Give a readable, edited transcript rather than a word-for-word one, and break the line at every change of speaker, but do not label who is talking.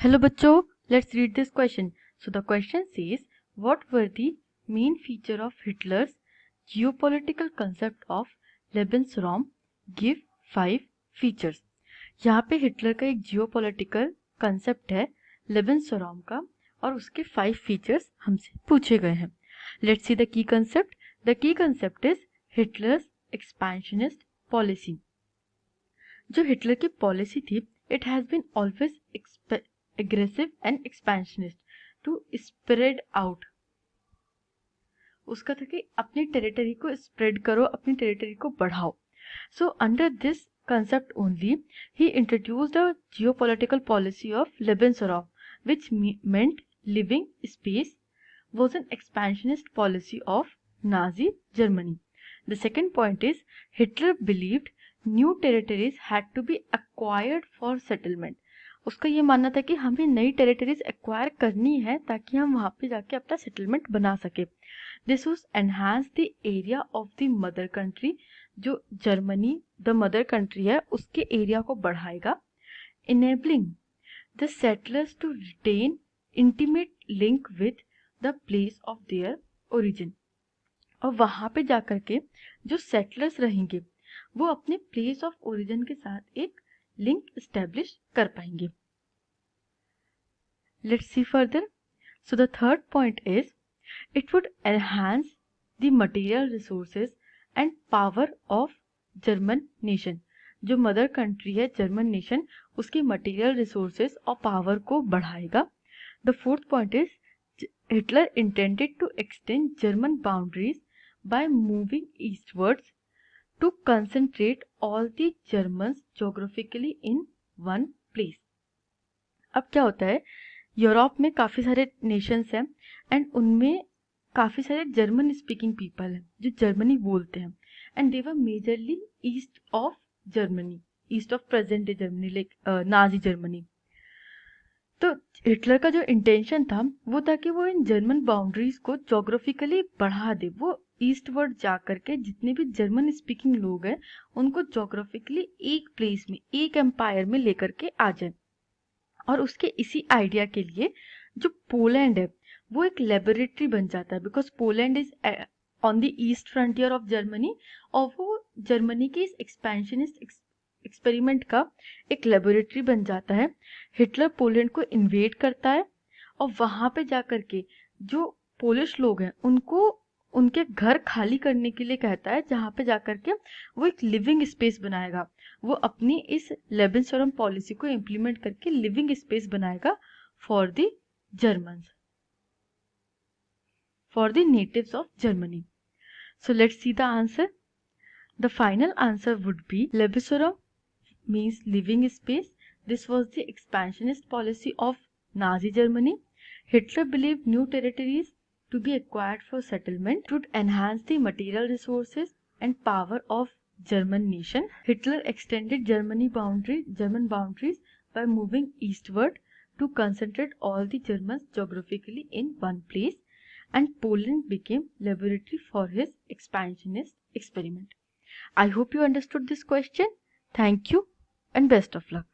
Hello bachcho, let's read this question. So the question says, what were the main feature of Hitler's geopolitical concept of Lebensraum? Give 5 features. यहाँ पे Hitler का एक geopolitical concept है लेबेनसराउम का और उसके 5 features हमसे पूछे गए हैं. Let's see the key concept. The key concept is Hitler's expansionist policy. जो हिटलर की पॉलिसी थी, it has been always aggressive and expansionist to spread out. उसका था कि अपनी टेरिटरी को स्प्रेड करो, अपनी टेरिटरी को बढ़ाओ. So under this concept only, he introduced a geopolitical policy of Lebensraum, which meant living space, was an expansionist policy of Nazi Germany. The second point is Hitler believed new territories had to be acquired for settlement. उसका ये मानना था कि हमें नई territories acquire करनी है ताकि हम वहाँ पे जाके अपना सेटलमेंट बना सके. This was enhance the area of the mother country. जो जर्मनी द मदर कंट्री है उसके एरिया को बढ़ाएगा. Enabling the settlers to retain intimate link with the place of their origin. और वहाँ पे जाकर के जो सेटलर्स रहेंगे वो अपने प्लेस ऑफ ओरिजिन के साथ एक लिंक एस्टेब्लिश कर पाएंगे. Let's see further. So the third point is it would enhance the material resources and power of German nation. जो मदर कंट्री है जर्मन नेशन उसकी मटेरियल रिसोर्सेज और पावर को बढ़ाएगा. The fourth point is Hitler intended to extend German boundaries by moving eastwards to concentrate all the Germans geographically in one place. अब क्या होता है, यूरोप में काफ़ी सारे नेशंस हैं एंड उनमें काफ़ी सारे जर्मन स्पीकिंग पीपल हैं जो जर्मनी बोलते हैं and they were majorly east of Germany, east of present day Germany, like Nazi Germany. तो हिटलर का जो इंटेंशन था वो था कि वो इन जर्मन बाउंड्रीज को जोग्राफिकली बढ़ा दे. वो ईस्टवर्ड जा करके जितने भी जर्मन स्पीकिंग लोग हैं उनको जोग्राफिकली एक प्लेस में, एक एम्पायर में लेकर के आ जाए. और उसके इसी आइडिया के लिए जो पोलैंड है वो एक लेबोरेटरी बन जाता है, because Poland is on the east frontier of Germany और वो जर्मनी के इस एक्सपेंशनिस्ट एक्सपेरिमेंट का एक लेबोरेटरी बन जाता है. हिटलर पोलैंड को इन्वेड करता है और वहाँ पे जाकर के जो पोलिश लोग हैं उनको उनके घर खाली करने के लिए कहता है, जहाँ पे जाकर के वो एक लिविंग स्पेस बनाएगा. वो अपनी इस लेबेनसराउम पॉलिसी को इम्प्लीमेंट करके लिविंग स्पेस बनाएगा for the Germans, for the natives of Germany. So let's see the answer. The final answer would be Lebensraum means living space. This was the expansionist policy of Nazi Germany. Hitler believed new territories to be acquired for settlement would enhance the material resources and power of German nation. Hitler extended German boundaries by moving eastward to concentrate all the Germans geographically in one place, and Poland became laboratory for his expansionist experiment. I hope you understood this question. Thank you and best of luck.